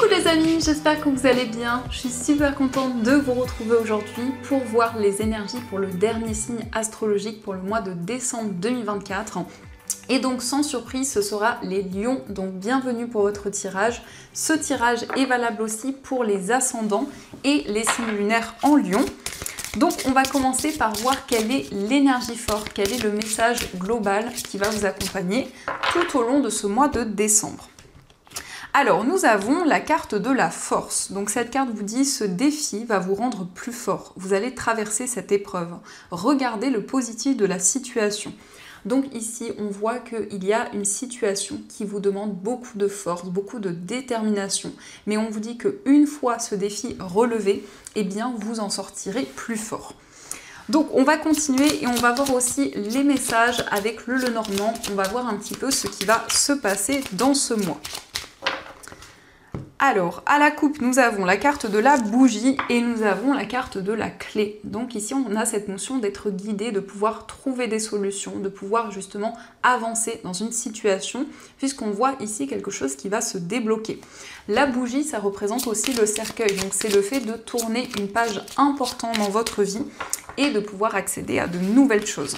Coucou les amis, j'espère que vous allez bien. Je suis super contente de vous retrouver aujourd'hui pour voir les énergies pour le dernier signe astrologique pour le mois de décembre 2024. Et donc sans surprise, ce sera les lions, donc bienvenue pour votre tirage. Ce tirage est valable aussi pour les ascendants et les signes lunaires en lion. Donc on va commencer par voir quelle est l'énergie forte, quel est le message global qui va vous accompagner tout au long de ce mois de décembre. Alors, nous avons la carte de la force. Donc cette carte vous dit, ce défi va vous rendre plus fort. Vous allez traverser cette épreuve. Regardez le positif de la situation. Donc ici, on voit qu'il y a une situation qui vous demande beaucoup de force, beaucoup de détermination. Mais on vous dit qu'une fois ce défi relevé, eh bien, vous en sortirez plus fort. Donc on va continuer et on va voir aussi les messages avec le Lenormand. On va voir un petit peu ce qui va se passer dans ce mois. Alors, à la coupe, nous avons la carte de la bougie et nous avons la carte de la clé. Donc ici, on a cette notion d'être guidé, de pouvoir trouver des solutions, de pouvoir justement avancer dans une situation, puisqu'on voit ici quelque chose qui va se débloquer. La bougie, ça représente aussi le cercueil, donc c'est le fait de tourner une page importante dans votre vie et de pouvoir accéder à de nouvelles choses.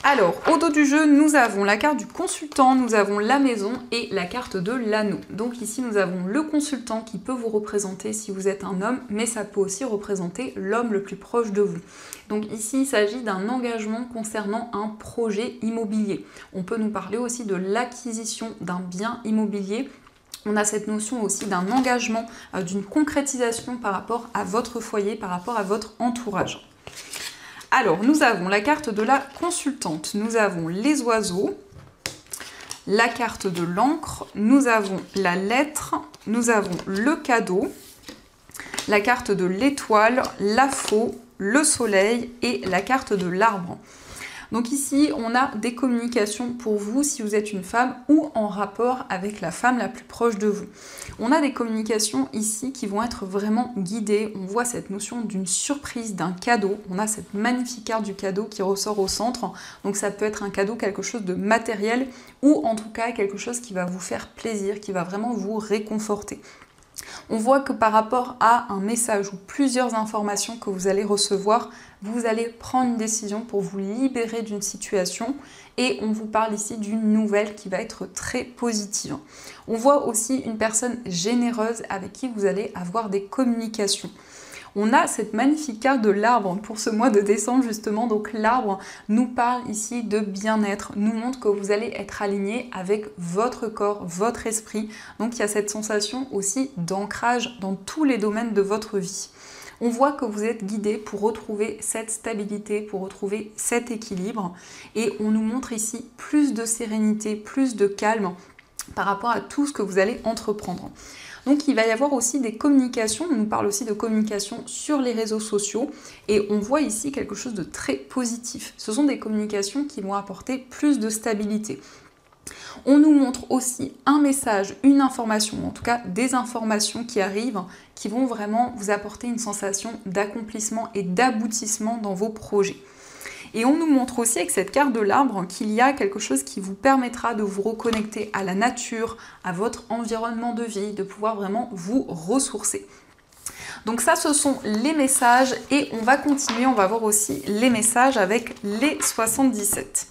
Alors, au dos du jeu, nous avons la carte du consultant, nous avons la maison et la carte de l'anneau. Donc ici, nous avons le consultant qui peut vous représenter si vous êtes un homme, mais ça peut aussi représenter l'homme le plus proche de vous. Donc ici, il s'agit d'un engagement concernant un projet immobilier. On peut nous parler aussi de l'acquisition d'un bien immobilier. On a cette notion aussi d'un engagement, d'une concrétisation par rapport à votre foyer, par rapport à votre entourage. Alors, nous avons la carte de la consultante, nous avons les oiseaux, la carte de l'encre, nous avons la lettre, nous avons le cadeau, la carte de l'étoile, la faux, le soleil et la carte de l'arbre. Donc ici, on a des communications pour vous si vous êtes une femme ou en rapport avec la femme la plus proche de vous. On a des communications ici qui vont être vraiment guidées. On voit cette notion d'une surprise, d'un cadeau. On a cette magnifique carte du cadeau qui ressort au centre. Donc ça peut être un cadeau, quelque chose de matériel ou en tout cas quelque chose qui va vous faire plaisir, qui va vraiment vous réconforter. On voit que par rapport à un message ou plusieurs informations que vous allez recevoir, vous allez prendre une décision pour vous libérer d'une situation et on vous parle ici d'une nouvelle qui va être très positive. On voit aussi une personne généreuse avec qui vous allez avoir des communications. On a cette magnifique carte de l'arbre pour ce mois de décembre justement. Donc l'arbre nous parle ici de bien-être, nous montre que vous allez être aligné avec votre corps, votre esprit. Donc il y a cette sensation aussi d'ancrage dans tous les domaines de votre vie. On voit que vous êtes guidé pour retrouver cette stabilité, pour retrouver cet équilibre. Et on nous montre ici plus de sérénité, plus de calme par rapport à tout ce que vous allez entreprendre. Donc il va y avoir aussi des communications, on nous parle aussi de communication sur les réseaux sociaux et on voit ici quelque chose de très positif. Ce sont des communications qui vont apporter plus de stabilité. On nous montre aussi un message, une information, en tout cas des informations qui arrivent, qui vont vraiment vous apporter une sensation d'accomplissement et d'aboutissement dans vos projets. Et on nous montre aussi avec cette carte de l'arbre qu'il y a quelque chose qui vous permettra de vous reconnecter à la nature, à votre environnement de vie, de pouvoir vraiment vous ressourcer. Donc ça, ce sont les messages et on va continuer, on va voir aussi les messages avec les 77.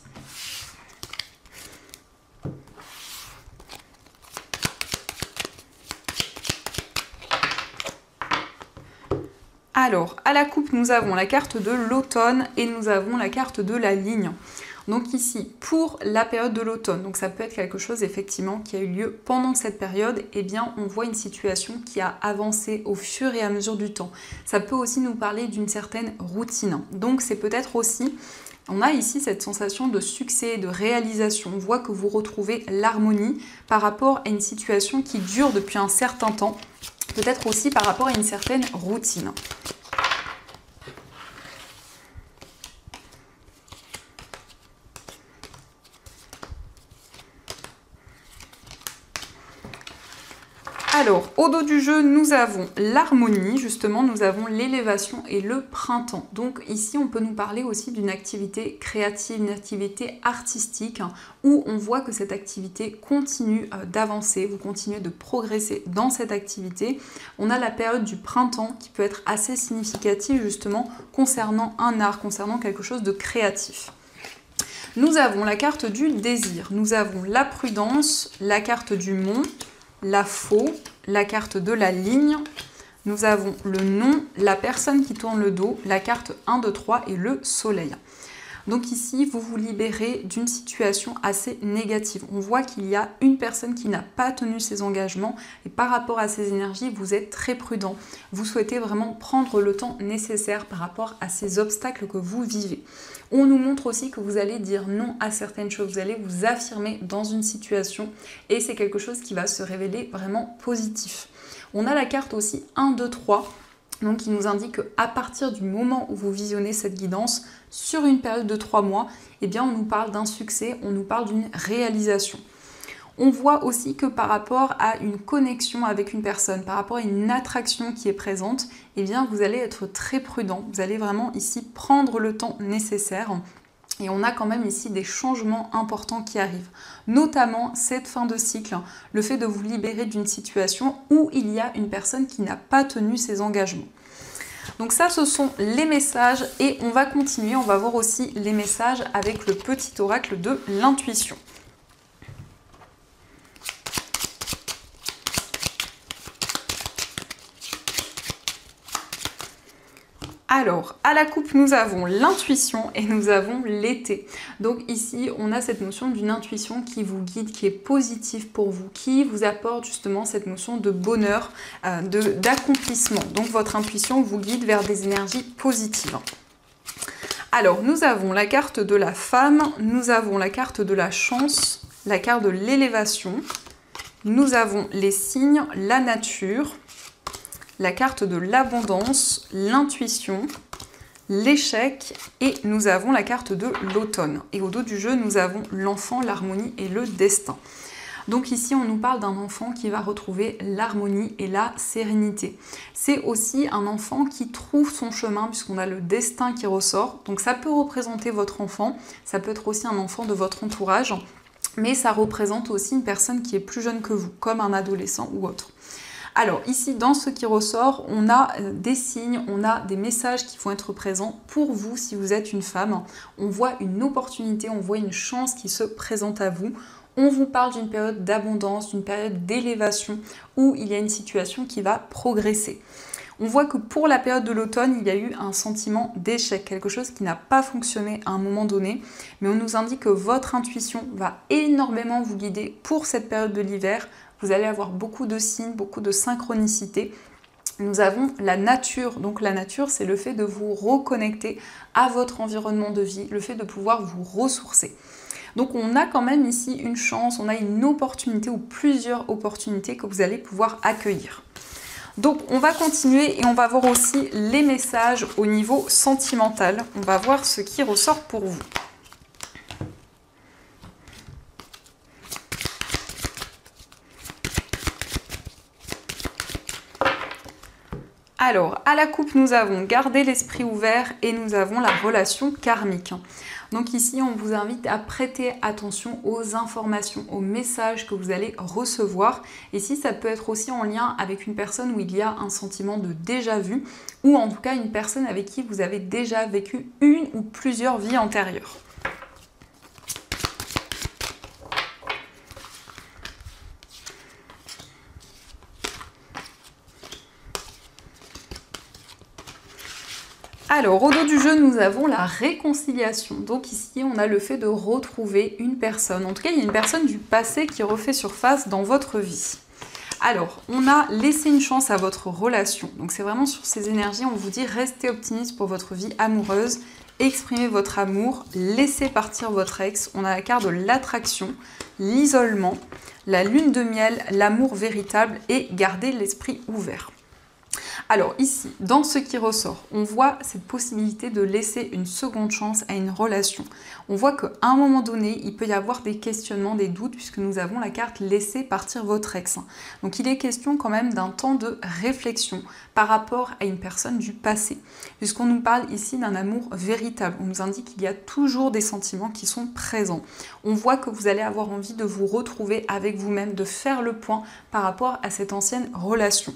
Alors, à la coupe, nous avons la carte de l'automne et nous avons la carte de la ligne. Donc ici, pour la période de l'automne, donc ça peut être quelque chose effectivement qui a eu lieu pendant cette période, eh bien on voit une situation qui a avancé au fur et à mesure du temps. Ça peut aussi nous parler d'une certaine routine. Donc c'est peut-être aussi, on a ici cette sensation de succès, de réalisation. On voit que vous retrouvez l'harmonie par rapport à une situation qui dure depuis un certain temps. Peut-être aussi par rapport à une certaine routine. Alors, au dos du jeu, nous avons l'harmonie, justement, nous avons l'élévation et le printemps. Donc ici, on peut nous parler aussi d'une activité créative, une activité artistique, où on voit que cette activité continue d'avancer, vous continuez de progresser dans cette activité. On a la période du printemps qui peut être assez significative, justement, concernant un art, concernant quelque chose de créatif. Nous avons la carte du désir, nous avons la prudence, la carte du mont, la faux, la carte de la ligne, nous avons le non, la personne qui tourne le dos, la carte 1, 2, 3 et le soleil. Donc ici, vous vous libérez d'une situation assez négative. On voit qu'il y a une personne qui n'a pas tenu ses engagements et par rapport à ces énergies, vous êtes très prudent. Vous souhaitez vraiment prendre le temps nécessaire par rapport à ces obstacles que vous vivez. On nous montre aussi que vous allez dire non à certaines choses, vous allez vous affirmer dans une situation et c'est quelque chose qui va se révéler vraiment positif. On a la carte aussi 1, 2, 3. Donc, qui nous indique qu'à partir du moment où vous visionnez cette guidance, sur une période de 3 mois, eh bien, on nous parle d'un succès, on nous parle d'une réalisation. On voit aussi que par rapport à une connexion avec une personne, par rapport à une attraction qui est présente, eh bien, vous allez être très prudent. Vous allez vraiment ici prendre le temps nécessaire. Et on a quand même ici des changements importants qui arrivent, notamment cette fin de cycle, le fait de vous libérer d'une situation où il y a une personne qui n'a pas tenu ses engagements. Donc ça, ce sont les messages et on va continuer, on va voir aussi les messages avec le petit oracle de l'intuition. Alors, à la coupe, nous avons l'intuition et nous avons l'été. Donc ici, on a cette notion d'une intuition qui vous guide, qui est positive pour vous, qui vous apporte justement cette notion de bonheur, d'accomplissement. Donc votre intuition vous guide vers des énergies positives. Alors, nous avons la carte de la femme, nous avons la carte de la chance, la carte de l'élévation, nous avons les signes, la nature, la carte de l'abondance, l'intuition, l'échec et nous avons la carte de l'automne. Et au dos du jeu, nous avons l'enfant, l'harmonie et le destin. Donc ici, on nous parle d'un enfant qui va retrouver l'harmonie et la sérénité. C'est aussi un enfant qui trouve son chemin puisqu'on a le destin qui ressort. Donc ça peut représenter votre enfant, ça peut être aussi un enfant de votre entourage, mais ça représente aussi une personne qui est plus jeune que vous, comme un adolescent ou autre. Alors ici, dans ce qui ressort, on a des signes, on a des messages qui vont être présents pour vous si vous êtes une femme. On voit une opportunité, on voit une chance qui se présente à vous. On vous parle d'une période d'abondance, d'une période d'élévation où il y a une situation qui va progresser. On voit que pour la période de l'automne, il y a eu un sentiment d'échec, quelque chose qui n'a pas fonctionné à un moment donné, mais on nous indique que votre intuition va énormément vous guider pour cette période de l'hiver. Vous allez avoir beaucoup de signes, beaucoup de synchronicité. Nous avons la nature. Donc la nature, c'est le fait de vous reconnecter à votre environnement de vie, le fait de pouvoir vous ressourcer. Donc on a quand même ici une chance, on a une opportunité ou plusieurs opportunités que vous allez pouvoir accueillir. Donc on va continuer et on va voir aussi les messages au niveau sentimental. On va voir ce qui ressort pour vous. Alors, à la coupe, nous avons gardé l'esprit ouvert et nous avons la relation karmique. Donc ici, on vous invite à prêter attention aux informations, aux messages que vous allez recevoir. Ici, ça peut être aussi en lien avec une personne où il y a un sentiment de déjà-vu ou en tout cas une personne avec qui vous avez déjà vécu une ou plusieurs vies antérieures. Alors, au dos du jeu, nous avons la réconciliation. Donc ici, on a le fait de retrouver une personne. En tout cas, il y a une personne du passé qui refait surface dans votre vie. Alors, on a laissé une chance à votre relation. Donc c'est vraiment sur ces énergies, on vous dit restez optimiste pour votre vie amoureuse, exprimez votre amour, laissez partir votre ex. On a la carte de l'attraction, l'isolement, la lune de miel, l'amour véritable et garder l'esprit ouvert. Alors ici, dans ce qui ressort, on voit cette possibilité de laisser une seconde chance à une relation. On voit qu'à un moment donné, il peut y avoir des questionnements, des doutes, puisque nous avons la carte laisser partir votre ex. Donc il est question quand même d'un temps de réflexion par rapport à une personne du passé, puisqu'on nous parle ici d'un amour véritable. On nous indique qu'il y a toujours des sentiments qui sont présents. On voit que vous allez avoir envie de vous retrouver avec vous-même, de faire le point par rapport à cette ancienne relation.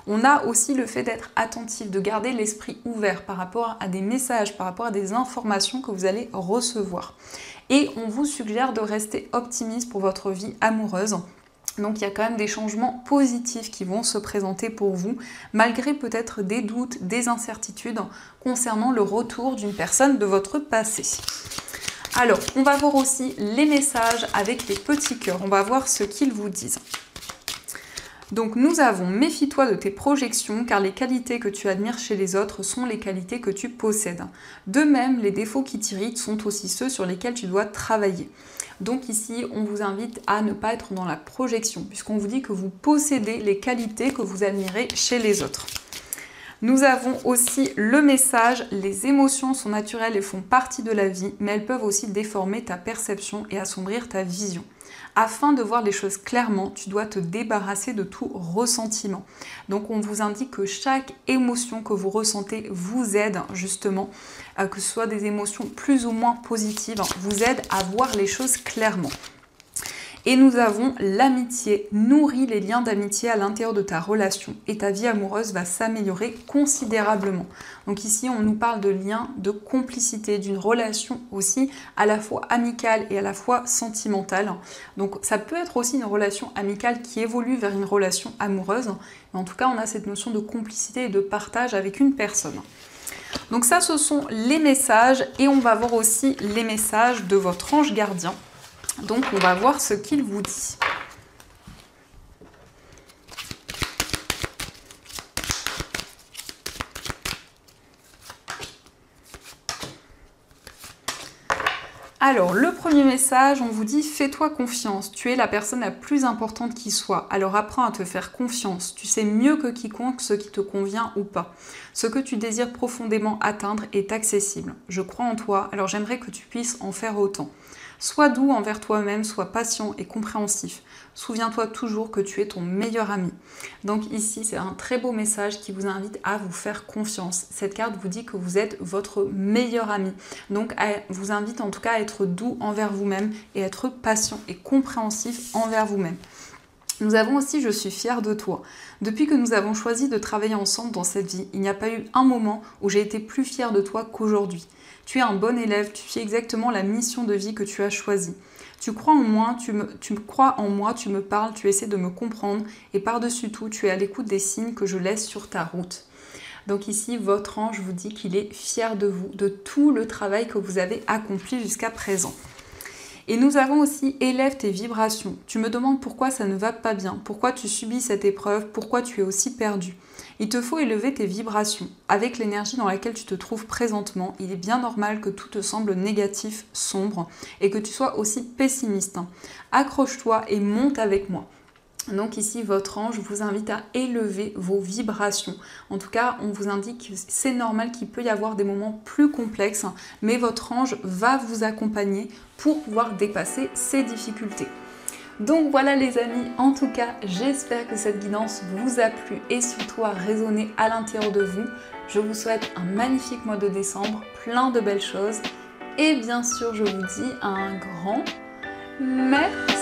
On a aussi le fait d'être attentif, de garder l'esprit ouvert par rapport à des messages, par rapport à des informations que vous allez recevoir. Et on vous suggère de rester optimiste pour votre vie amoureuse. Donc il y a quand même des changements positifs qui vont se présenter pour vous, malgré peut-être des doutes, des incertitudes concernant le retour d'une personne de votre passé. Alors, on va voir aussi les messages avec les petits cœurs. On va voir ce qu'ils vous disent. Donc nous avons « Méfie-toi de tes projections car les qualités que tu admires chez les autres sont les qualités que tu possèdes. De même, les défauts qui t'irritent sont aussi ceux sur lesquels tu dois travailler. » Donc ici, on vous invite à ne pas être dans la projection puisqu'on vous dit que vous possédez les qualités que vous admirez chez les autres. Nous avons aussi le message « Les émotions sont naturelles et font partie de la vie, mais elles peuvent aussi déformer ta perception et assombrir ta vision. » Afin de voir les choses clairement, tu dois te débarrasser de tout ressentiment. Donc on vous indique que chaque émotion que vous ressentez vous aide justement, que ce soit des émotions plus ou moins positives, vous aide à voir les choses clairement. Et nous avons l'amitié. Nourris les liens d'amitié à l'intérieur de ta relation et ta vie amoureuse va s'améliorer considérablement. Donc ici, on nous parle de liens de complicité, d'une relation aussi à la fois amicale et à la fois sentimentale. Donc ça peut être aussi une relation amicale qui évolue vers une relation amoureuse. Mais en tout cas, on a cette notion de complicité et de partage avec une personne. Donc ça, ce sont les messages et on va voir aussi les messages de votre ange gardien. Donc on va voir ce qu'il vous dit. Alors, le premier message, on vous dit « Fais-toi confiance, tu es la personne la plus importante qui soit, alors apprends à te faire confiance, tu sais mieux que quiconque ce qui te convient ou pas. Ce que tu désires profondément atteindre est accessible. Je crois en toi, alors j'aimerais que tu puisses en faire autant. Sois doux envers toi-même, sois patient et compréhensif. Souviens-toi toujours que tu es ton meilleur ami. » Donc ici, c'est un très beau message qui vous invite à vous faire confiance. Cette carte vous dit que vous êtes votre meilleur ami. Donc elle vous invite en tout cas à être doux envers vous-même et être patient et compréhensif envers vous-même. Nous avons aussi « Je suis fière de toi ». Depuis que nous avons choisi de travailler ensemble dans cette vie, il n'y a pas eu un moment où j'ai été plus fière de toi qu'aujourd'hui. Tu es un bon élève, tu fais exactement la mission de vie que tu as choisie. Tu crois en moi, tu me parles, tu essaies de me comprendre et par-dessus tout, tu es à l'écoute des signes que je laisse sur ta route. Donc ici, votre ange vous dit qu'il est fier de vous, de tout le travail que vous avez accompli jusqu'à présent. Et nous avons aussi « Élève tes vibrations ». Tu me demandes pourquoi ça ne va pas bien, pourquoi tu subis cette épreuve, pourquoi tu es aussi perdu. Il te faut élever tes vibrations. Avec l'énergie dans laquelle tu te trouves présentement, il est bien normal que tout te semble négatif, sombre, et que tu sois aussi pessimiste. Accroche-toi et monte avec moi. Donc ici, votre ange vous invite à élever vos vibrations. En tout cas, on vous indique que c'est normal qu'il peut y avoir des moments plus complexes, mais votre ange va vous accompagner pour pouvoir dépasser ces difficultés. Donc voilà les amis, en tout cas, j'espère que cette guidance vous a plu et surtout a résonné à l'intérieur de vous. Je vous souhaite un magnifique mois de décembre, plein de belles choses. Et bien sûr, je vous dis un grand merci.